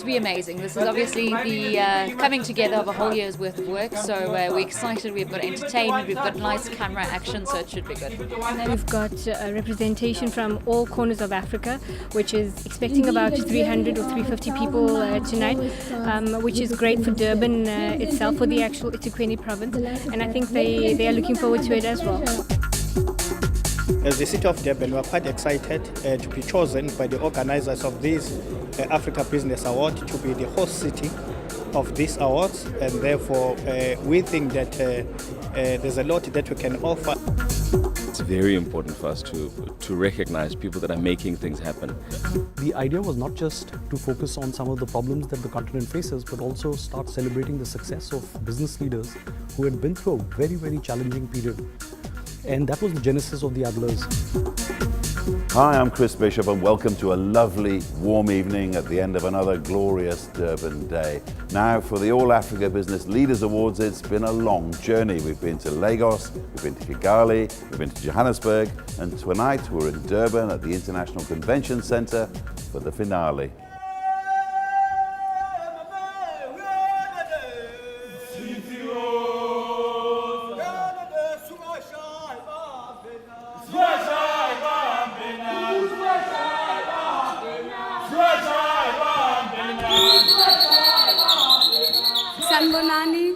to be amazing. This is obviously the coming together of a whole year's worth of work, so we're excited. We've got entertainment, we've got nice camera action, so it should be good. We've got representation from all corners of Africa, which is expecting about 300 or 350 people tonight, which is great for Durban itself, for the actual eThekwini province, and I think they are looking forward to it as well. As the City of Durban, we are quite excited to be chosen by the organizers of this Africa Business Award to be the host city of these awards, and therefore we think that there's a lot that we can offer. It's very important for us to recognize people that are making things happen. The idea was not just to focus on some of the problems that the continent faces, but also start celebrating the success of business leaders who had been through a very, very challenging period. And that was the genesis of the Adlers. Hi, I'm Chris Bishop and welcome to a lovely warm evening at the end of another glorious Durban day. Now for the All Africa Business Leaders Awards, it's been a long journey. We've been to Lagos, we've been to Kigali, we've been to Johannesburg, and tonight we're in Durban at the International Convention Centre for the finale. Sanbonani.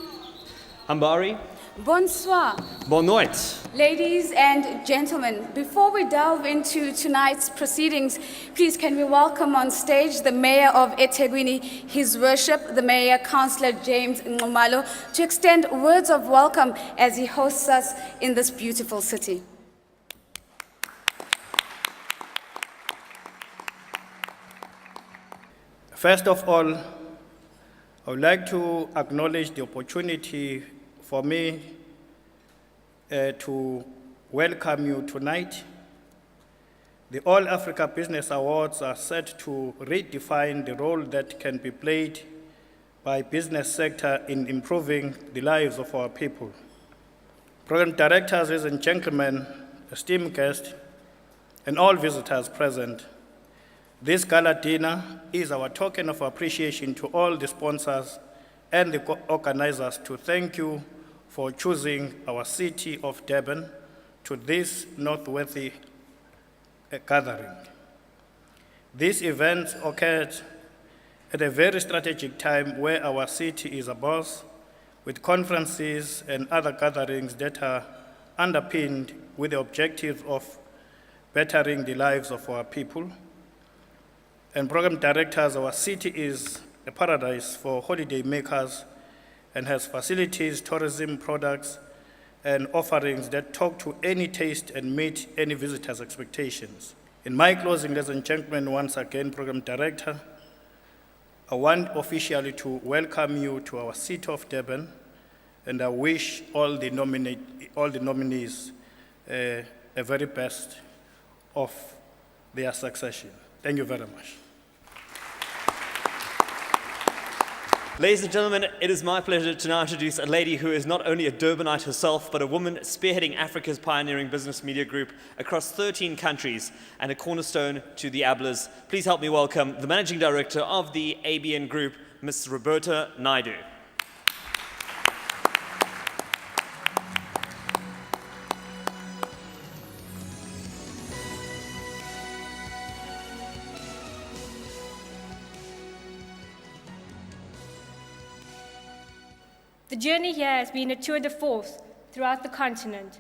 Hambari. Bonsoir. Bonne nuit. Ladies and gentlemen, before we delve into tonight's proceedings, please can we welcome on stage the Mayor of eThekwini, His Worship, the Mayor, Councillor James Ngumalo, to extend words of welcome as he hosts us in this beautiful city. First of all, I would like to acknowledge the opportunity for me to welcome you tonight. The All Africa Business Awards are set to redefine the role that can be played by business sector in improving the lives of our people. Program directors, ladies and gentlemen, esteemed guests, and all visitors present, this gala dinner is our token of appreciation to all the sponsors and the organizers to thank you for choosing our city of Durban to this noteworthy gathering. This event occurred at a very strategic time where our city is abuzz with conferences and other gatherings that are underpinned with the objective of bettering the lives of our people. And program directors, our city is a paradise for holiday makers and has facilities, tourism products, and offerings that talk to any taste and meet any visitor's expectations. In my closing, ladies and gentlemen, once again, Program Director, I want officially to welcome you to our city of Durban, and I wish all the nominees a very best of their succession. Thank you very much. Ladies and gentlemen, it is my pleasure to now introduce a lady who is not only a Durbanite herself, but a woman spearheading Africa's pioneering business media group across 13 countries and a cornerstone to the Adlers. Please help me welcome the Managing Director of the ABN Group, Ms. Roberta Naidu. The journey here has been a tour de force throughout the continent.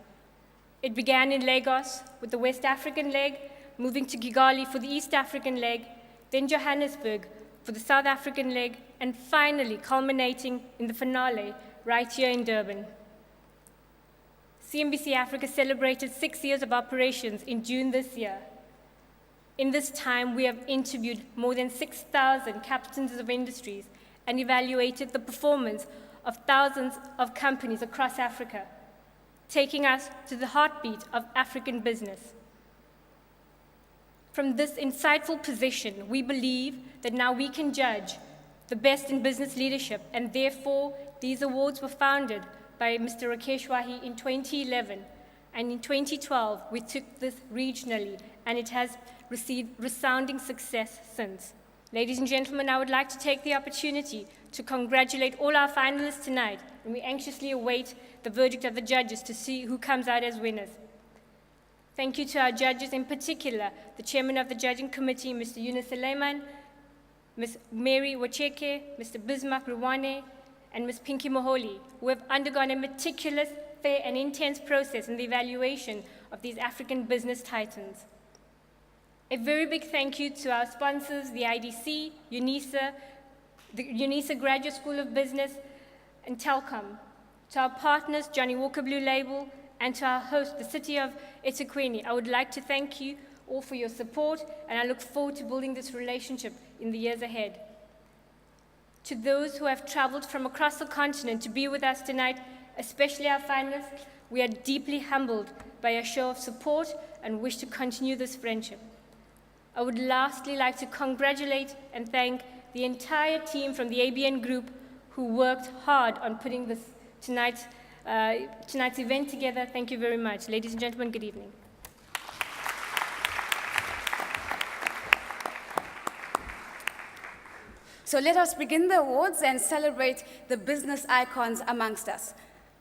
It began in Lagos with the West African leg, moving to Kigali for the East African leg, then Johannesburg for the South African leg, and finally culminating in the finale right here in Durban. CNBC Africa celebrated 6 years of operations in June this year. In this time, we have interviewed more than 6,000 captains of industries and evaluated the performance of thousands of companies across Africa, taking us to the heartbeat of African business. From this insightful position, we believe that now we can judge the best in business leadership, and therefore these awards were founded by Mr. Rakesh Wahi in 2011, and in 2012 we took this regionally, and it has received resounding success since. Ladies and gentlemen, I would like to take the opportunity to congratulate all our finalists tonight, and we anxiously await the verdict of the judges to see who comes out as winners. Thank you to our judges, in particular, the chairman of the judging committee, Mr. Yunus Suleiman, Ms. Mary Wacheke, Mr. Bismarck Ruwane, and Ms. Pinky Moholi, who have undergone a meticulous, fair, and intense process in the evaluation of these African business titans. A very big thank you to our sponsors, the IDC, UNISA, the UNISA Graduate School of Business, and Telcom, to our partners, Johnnie Walker Blue Label, and to our host, the City of eThekwini. I would like to thank you all for your support, and I look forward to building this relationship in the years ahead. To those who have traveled from across the continent to be with us tonight, especially our finalists, we are deeply humbled by your show of support and wish to continue this friendship. I would lastly like to congratulate and thank the entire team from the ABN Group who worked hard on putting this tonight's event together. Thank you very much. Ladies and gentlemen, good evening. So let us begin the awards and celebrate the business icons amongst us.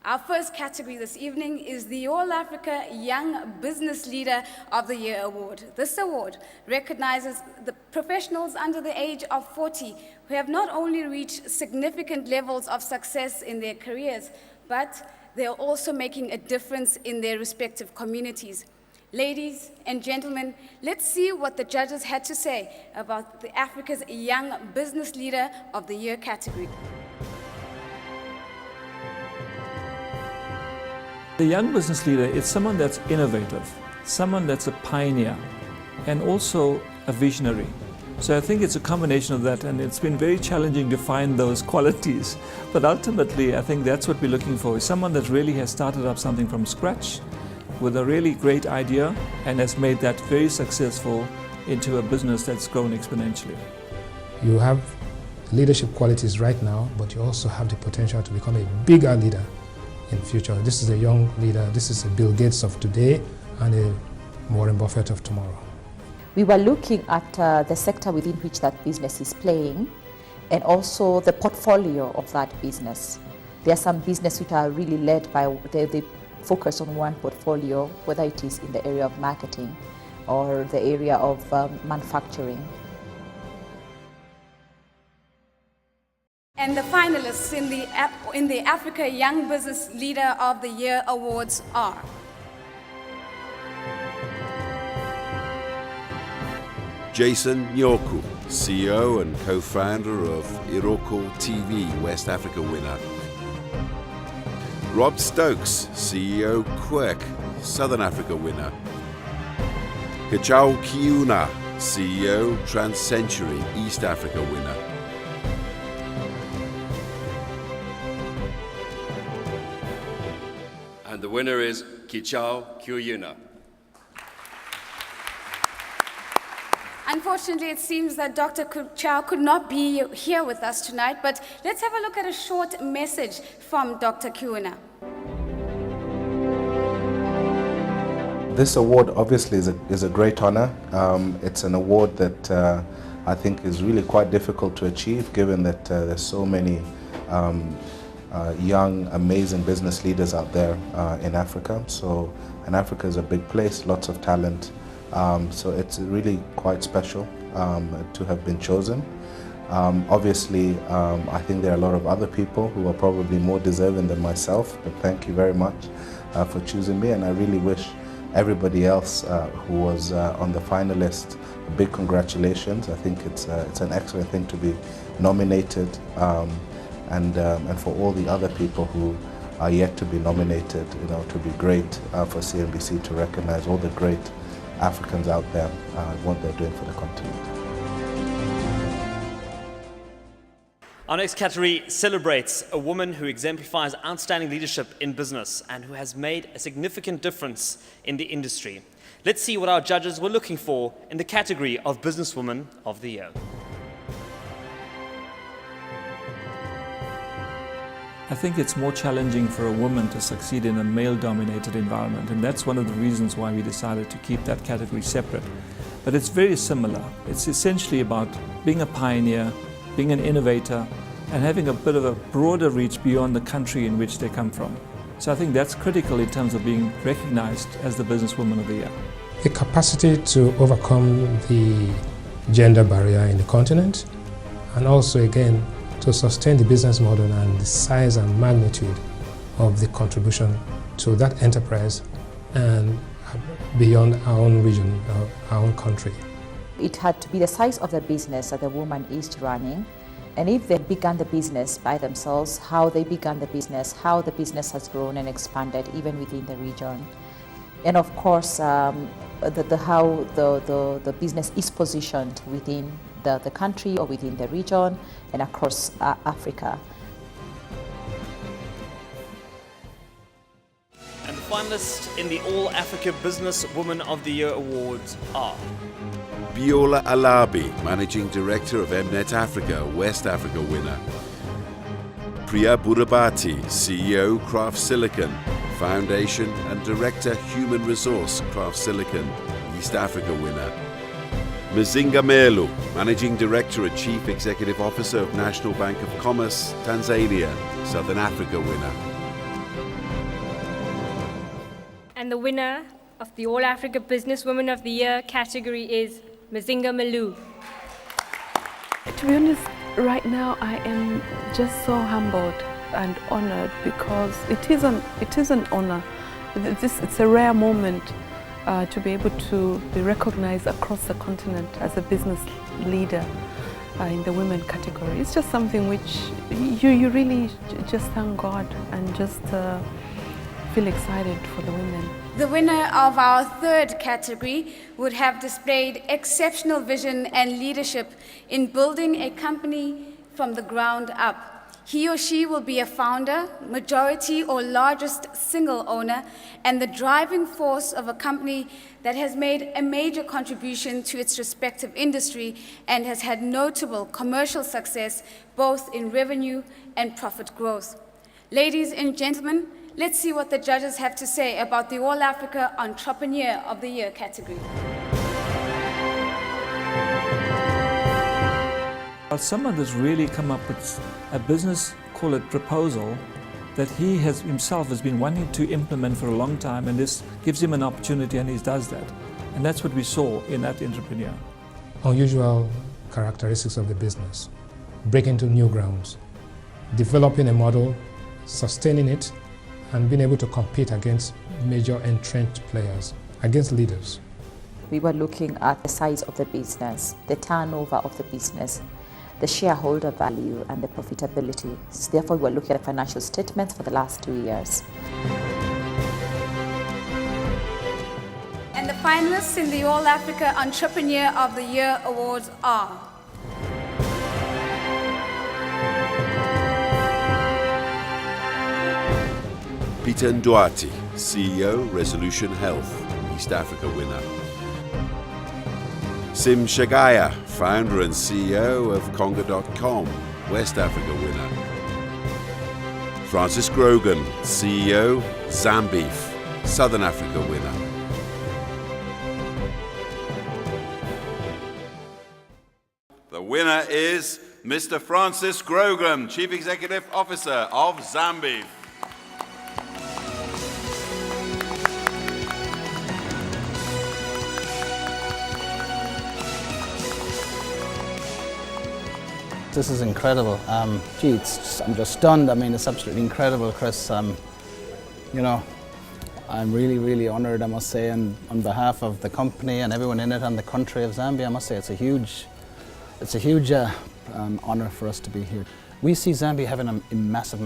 Our first category this evening is the All Africa Young Business Leader of the Year Award. This award recognizes the professionals under the age of 40 who have not only reached significant levels of success in their careers, but they are also making a difference in their respective communities. Ladies and gentlemen, let's see what the judges had to say about the Africa's Young Business Leader of the Year category. The young business leader is someone that's innovative, someone that's a pioneer, and also a visionary. So I think it's a combination of that, and it's been very challenging to find those qualities. But ultimately, I think that's what we're looking for, is someone that really has started up something from scratch with a really great idea and has made that very successful into a business that's grown exponentially. You have leadership qualities right now, but you also have the potential to become a bigger leader in the future. This is a young leader. This is a Bill Gates of today and a Warren Buffett of tomorrow. We were looking at the sector within which that business is playing and also the portfolio of that business. There are some businesses which are really led by, they focus on one portfolio, whether it is in the area of marketing or the area of manufacturing. And the finalists in the Africa Young Business Leader of the Year Awards are Jason Nyoku, CEO and co-founder of Iroko TV, West Africa winner. Rob Stokes, CEO Quirk, Southern Africa winner. Kachau Kiuna, CEO Trans-Century, East Africa winner. And the winner is Kichao Kyuyuna. Unfortunately, it seems that Dr. Chow could not be here with us tonight, but let's have a look at a short message from Dr. Kyuna. This award obviously is a great honor. It's an award that I think is really quite difficult to achieve, given that there's so many young, amazing business leaders out there in Africa. And Africa is a big place, lots of talent. So it's really quite special to have been chosen. Obviously, I think there are a lot of other people who are probably more deserving than myself, but thank you very much for choosing me, and I really wish everybody else who was on the finalist a big congratulations. I think it's an excellent thing to be nominated, and for all the other people who are yet to be nominated, to be great for CNBC to recognize all the great Africans out there, what they're doing for the continent. Our next category celebrates a woman who exemplifies outstanding leadership in business and who has made a significant difference in the industry. Let's see what our judges were looking for in the category of Businesswoman of the Year. I think it's more challenging for a woman to succeed in a male-dominated environment, and that's one of the reasons why we decided to keep that category separate. but it's very similar. It's essentially about being a pioneer, being an innovator, and having a bit of a broader reach beyond the country in which they come from. So I think that's critical in terms of being recognized as the Businesswoman of the Year. The capacity to overcome the gender barrier in the continent, and also again to sustain the business model and the size and magnitude of the contribution to that enterprise and beyond our own region, our own country. It had to be the size of the business that the woman is running, and if they began the business by themselves, how they began the business, how the business has grown and expanded even within the region. And of course, how the business is positioned within the country or within the region and across Africa. And the finalists in the All Africa Business Woman of the Year Awards are Biola Alabi, Managing Director of Mnet Africa, West Africa winner. Priya Burabati, CEO, Craft Silicon, Foundation and Director, Human Resource, Craft Silicon, East Africa winner. Mzinga Melu, Managing Director and Chief Executive Officer of National Bank of Commerce, Tanzania, Southern Africa winner. And the winner of the All Africa Businesswoman of the Year category is Mzinga Melu. To be honest, right now I am just so humbled and honored because it is an honor. It's a rare moment to be able to be recognized across the continent as a business leader in the women category. It's just something which you really just thank God and just feel excited for the women. The winner of our third category would have displayed exceptional vision and leadership in building a company from the ground up. He or she will be a founder, majority or largest single owner, and the driving force of a company that has made a major contribution to its respective industry and has had notable commercial success both in revenue and profit growth. Ladies and gentlemen, let's see what the judges have to say about the All Africa Entrepreneur of the Year category. Well, someone that's really come up with a business, call it proposal, that he himself has been wanting to implement for a long time, and this gives him an opportunity and he does that. And that's what we saw in that entrepreneur. Unusual characteristics of the business, breaking into new grounds, developing a model, sustaining it, and being able to compete against major entrenched players, against leaders. We were looking at the size of the business, the turnover of the business, the shareholder value and the profitability. So therefore, we were looking at the financial statements for the last 2 years. And the finalists in the All Africa Entrepreneur of the Year Awards are Peter Ndwati, CEO, Resolution Health, East Africa winner. Sim Shagaya, founder and CEO of Conga.com, West Africa winner. Francis Grogan, CEO, Zambeef, Southern Africa winner. The winner is Mr. Francis Grogan, Chief Executive Officer of Zambeef. This is incredible. I'm just stunned. I mean, it's absolutely incredible, Chris. You know, I'm really, really honoured, I must say, and on behalf of the company and everyone in it and the country of Zambia, I must say it's a huge honour for us to be here. We see Zambia having a massive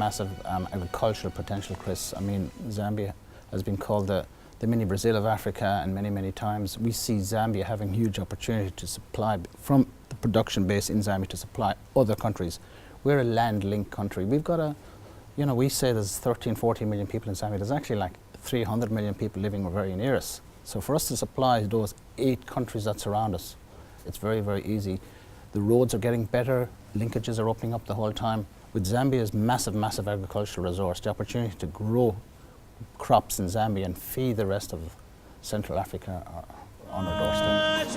agricultural potential, Chris. I mean, Zambia has been called the mini Brazil of Africa, and many times we see Zambia having huge opportunity to supply from the production base in Zambia to supply other countries. We're a land-linked country. We've got we say there's 13-14 million people in Zambia. There's actually like 300 million people living very near us. So for us to supply those 8 countries that surround us, it's very, very easy. The roads are getting better, linkages are opening up the whole time. With Zambia's massive agricultural resource, the opportunity to grow crops in Zambia and feed the rest of Central Africa are on our doorstep.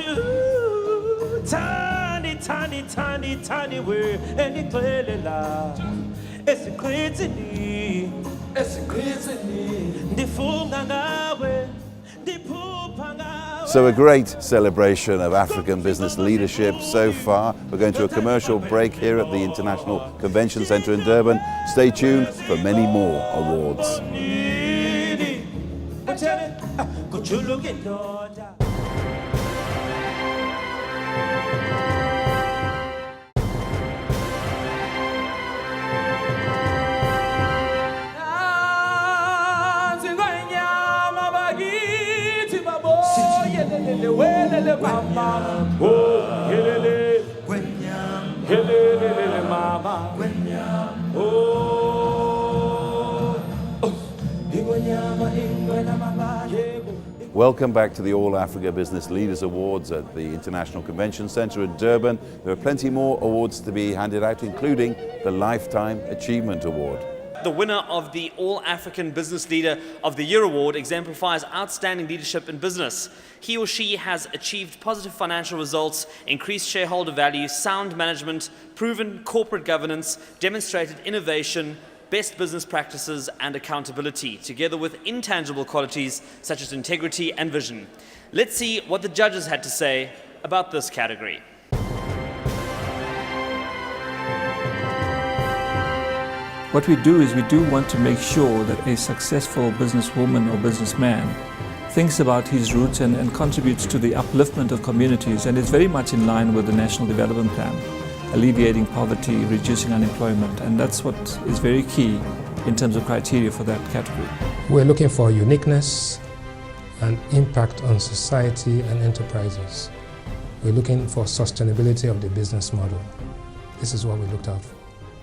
Tiny, tiny, tiny, tiny way, and it clearly la. It's a crazy, the fool way, the poop. So a great celebration of African business leadership so far. We're going to a commercial break here at the International Convention Centre in Durban. Stay tuned for many more awards. Welcome back to the All Africa Business Leaders Awards at the International Convention Centre in Durban. There are plenty more awards to be handed out, including the Lifetime Achievement Award. The winner of the All African Business Leader of the Year Award exemplifies outstanding leadership in business. He or she has achieved positive financial results, increased shareholder value, sound management, proven corporate governance, demonstrated innovation, best business practices and accountability, together with intangible qualities such as integrity and vision. Let's see what the judges had to say about this category. What we do is we do want to make sure that a successful businesswoman or businessman thinks about his roots and contributes to the upliftment of communities, and is very much in line with the National Development Plan, alleviating poverty, reducing unemployment, and that's what is very key in terms of criteria for that category. We're looking for uniqueness and impact on society and enterprises. We're looking for sustainability of the business model. This is what we looked out for.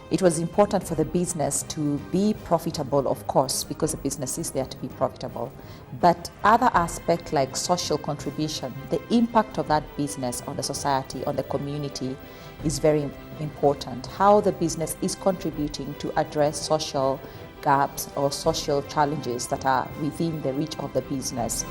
It was important for the business to be profitable, of course, because the business is there to be profitable. But other aspects like social contribution, the impact of that business on the society, on the community, is very important. How the business is contributing to address social gaps or social challenges that are within the reach of the business.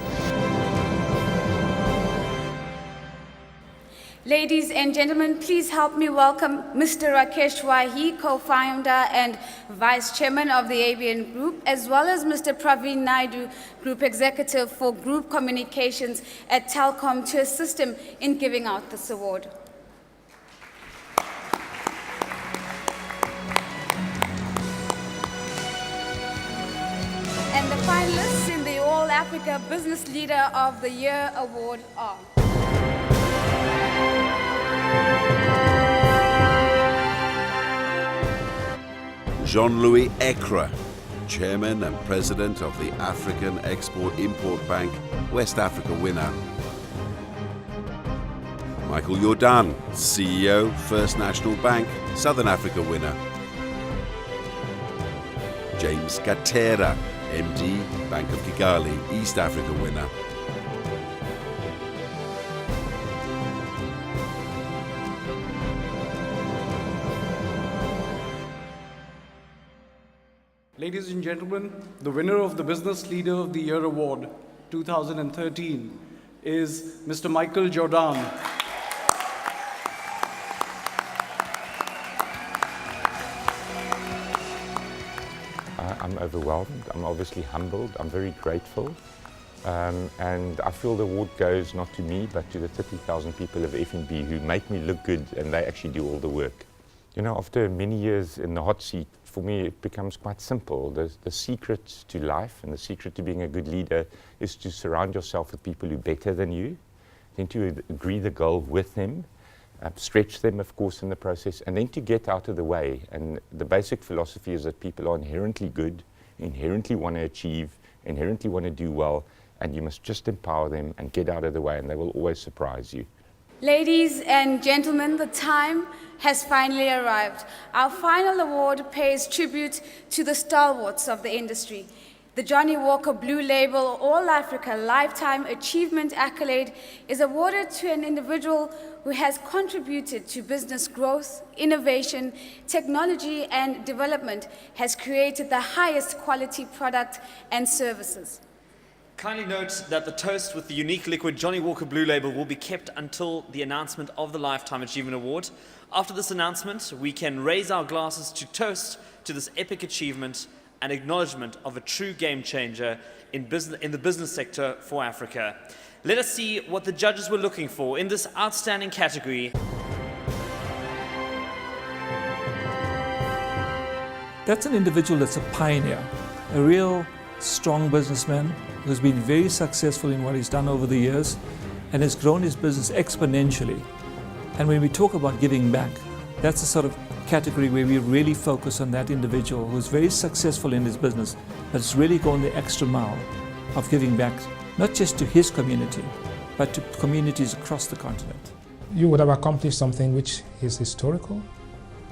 Ladies and gentlemen, please help me welcome Mr. Rakesh Wahi, co-founder and vice chairman of the ABN Group, as well as Mr. Praveen Naidu, group executive for group communications at Telkom, to assist him in giving out this award. And the finalists in the All Africa Business Leader of the Year Award are Jean-Louis Ekra, Chairman and President of the African Export-Import Bank, West Africa winner. Michael Jordan, CEO, First National Bank, Southern Africa winner. James Gatera, MD, Bank of Kigali, East Africa winner. Ladies and gentlemen, the winner of the Business Leader of the Year Award 2013 is Mr. Michael Jordan. I'm overwhelmed. I'm obviously humbled. I'm very grateful. And I feel the award goes not to me, but to the 30,000 people of F&B who make me look good, and they actually do all the work. You know, after many years in the hot seat, for me it becomes quite simple. The secret to life and the secret to being a good leader is to surround yourself with people who are better than you, then to agree the goal with them, stretch them, of course, in the process, and then to get out of the way. And the basic philosophy is that people are inherently good, inherently want to achieve, inherently want to do well, and you must just empower them and get out of the way, and they will always surprise you. Ladies and gentlemen, the time has finally arrived. Our final award pays tribute to the stalwarts of the industry. The Johnnie Walker Blue Label All Africa Lifetime Achievement Accolade is awarded to an individual who has contributed to business growth, innovation, technology, and development, has created the highest quality product and services. Kindly note that the toast with the unique liquid Johnnie Walker Blue Label will be kept until the announcement of the Lifetime Achievement Award. After this announcement, we can raise our glasses to toast to this epic achievement and acknowledgement of a true game changer in the business sector for Africa. Let us see what the judges were looking for in this outstanding category. That's an individual that's a pioneer, a real strong businessman who's been very successful in what he's done over the years and has grown his business exponentially. And when we talk about giving back, that's the sort of category where we really focus on that individual who's very successful in his business, but has really gone the extra mile of giving back, not just to his community, but to communities across the continent. You would have accomplished something which is historical,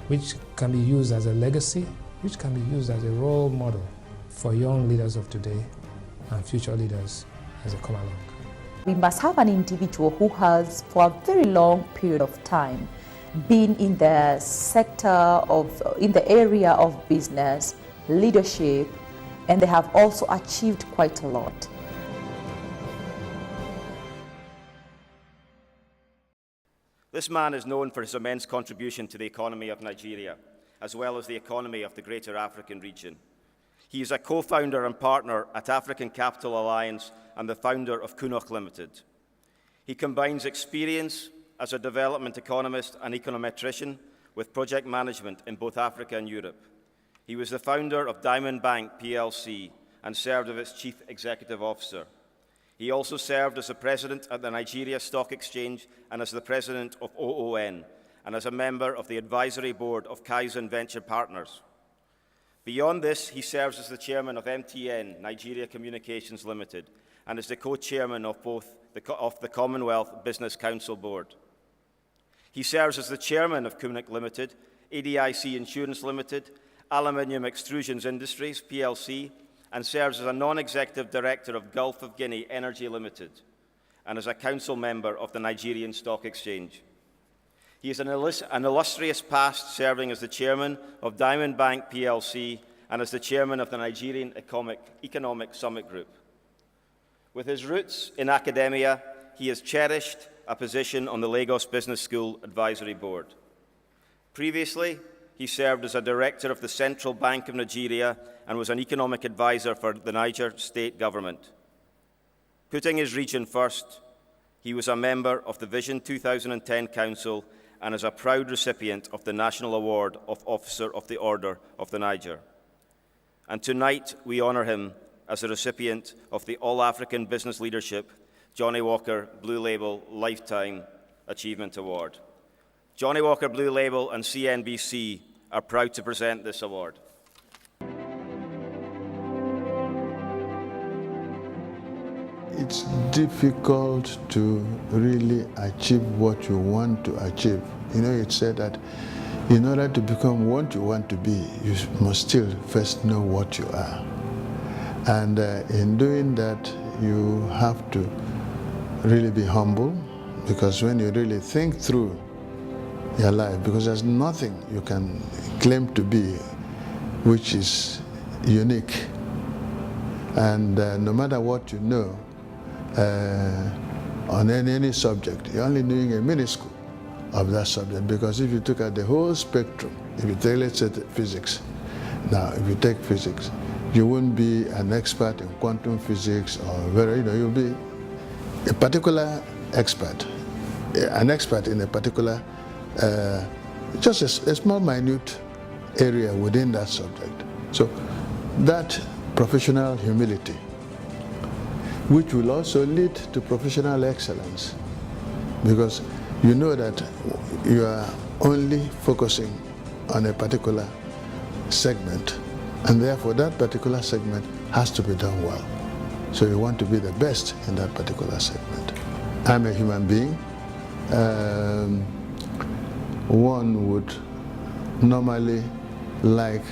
which can be used as a legacy, which can be used as a role model for young leaders of today and future leaders as they come along. We must have an individual who has, for a very long period of time, been in the in the area of business, leadership, and they have also achieved quite a lot. This man is known for his immense contribution to the economy of Nigeria, as well as the economy of the greater African region. He is a co-founder and partner at African Capital Alliance and the founder of Kunok Limited. He combines experience as a development economist and econometrician with project management in both Africa and Europe. He was the founder of Diamond Bank PLC and served as its chief executive officer. He also served as the president at the Nigeria Stock Exchange and as the president of OON, and as a member of the advisory board of Kaizen Venture Partners. Beyond this, he serves as the chairman of MTN, Nigeria Communications Limited, and is the co-chairman of the Commonwealth Business Council Board. He serves as the chairman of Kunok Limited, ADIC Insurance Limited, Aluminium Extrusions Industries, PLC, and serves as a non-executive director of Gulf of Guinea Energy Limited, and as a council member of the Nigerian Stock Exchange. He has an illustrious past serving as the chairman of Diamond Bank PLC and as the chairman of the Nigerian Economic Summit Group. With his roots in academia, he has cherished a position on the Lagos Business School Advisory Board. Previously, he served as a director of the Central Bank of Nigeria and was an economic advisor for the Niger state government. Putting his region first, he was a member of the Vision 2010 Council and is a proud recipient of the National Award of Officer of the Order of the Niger. And tonight, we honour him as the recipient of the All-African Business Leadership Johnnie Walker Blue Label Lifetime Achievement Award. Johnnie Walker Blue Label and CNBC are proud to present this award. It's difficult to really achieve what you want to achieve. You know, it said that in order to become what you want to be, you must still first know what you are. And in doing that, you have to really be humble, because when you really think through your life, because there's nothing you can claim to be which is unique. And no matter what you know, on any subject, you're only doing a minuscule of that subject, because if you look at the whole spectrum, if you take, let's say, physics, now if you take physics, you wouldn't be an expert in quantum physics or you'll be a particular expert, an expert in a particular, just a small minute area within that subject. So that professional humility, which will also lead to professional excellence, because you know that you are only focusing on a particular segment, and therefore that particular segment has to be done well. So you want to be the best in that particular segment. I'm a human being. One would normally like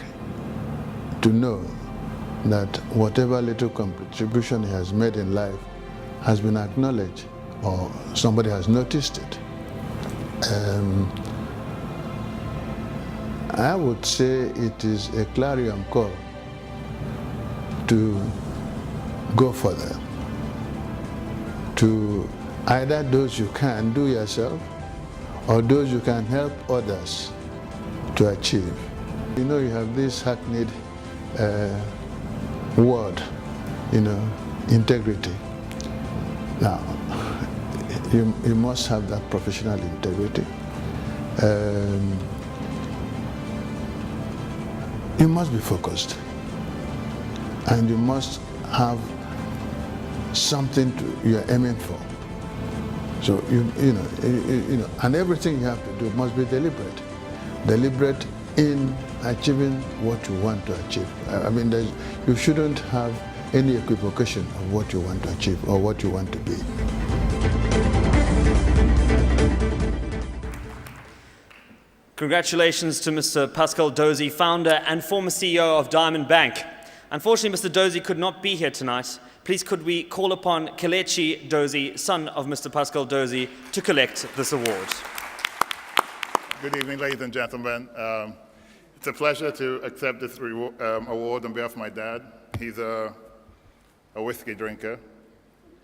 to know that whatever little contribution he has made in life has been acknowledged or somebody has noticed it. I would say it is a clarion call to go further, to either those you can do yourself or those you can help others to achieve. You know, you have this hackneyed word, you know, integrity. Now, you must have that professional integrity. You must be focused, and you must have something you're aiming for. So you know, and everything you have to do must be deliberate. Deliberate in achieving what you want to achieve. I mean, you shouldn't have any equivocation of what you want to achieve or what you want to be. Congratulations to Mr. Pascal Dozie, founder and former CEO of Diamond Bank. Unfortunately, Mr. Dozie could not be here tonight. Please could we call upon Kelechi Dozie, son of Mr. Pascal Dozie, to collect this award. Good evening, ladies and gentlemen. It's a pleasure to accept this award on behalf of my dad. He's a whiskey drinker.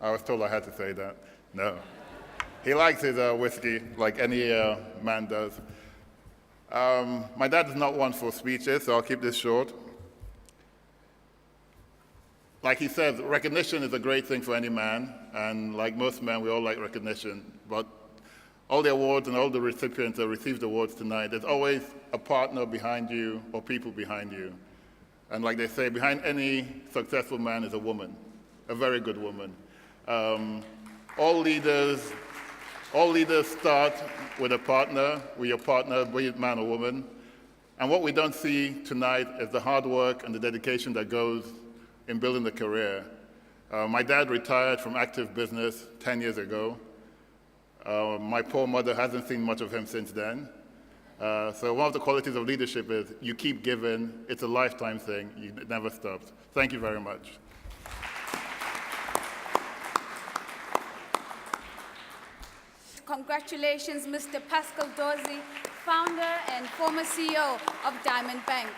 I was told I had to say that. No. He likes his whiskey like any man does. My dad is not one for speeches, so I'll keep this short. Like he says, recognition is a great thing for any man, and like most men, we all like recognition. But all the awards and all the recipients that received awards tonight, there's always a partner behind you or people behind you. And like they say, behind any successful man is a woman, a very good woman. All leaders start with a partner, with your partner, be it man or woman. And what we don't see tonight is the hard work and the dedication that goes in building the career. My dad retired from active business 10 years ago. My poor mother hasn't seen much of him since then. So one of the qualities of leadership is you keep giving. It's a lifetime thing. It never stops. Thank you very much. Congratulations, Mr. Pascal Dozie, founder and former CEO of Diamond Bank.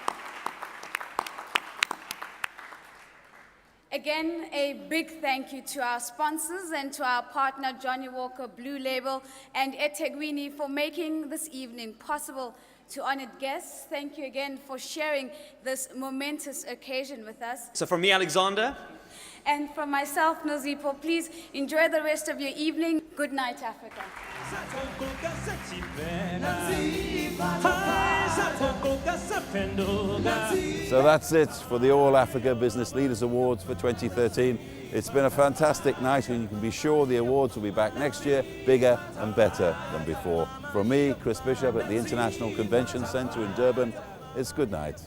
Again, a big thank you to our sponsors and to our partner, Johnnie Walker Blue Label and eThekwini, for making this evening possible. To honored guests, thank you again for sharing this momentous occasion with us. So from me, Alexander. And from myself, Nozipo, please enjoy the rest of your evening. Good night, Africa. So that's it for the All Africa Business Leaders Awards for 2013. It's been a fantastic night, and you can be sure the awards will be back next year, bigger and better than before. From me, Chris Bishop at the International Convention Centre in Durban, it's good night.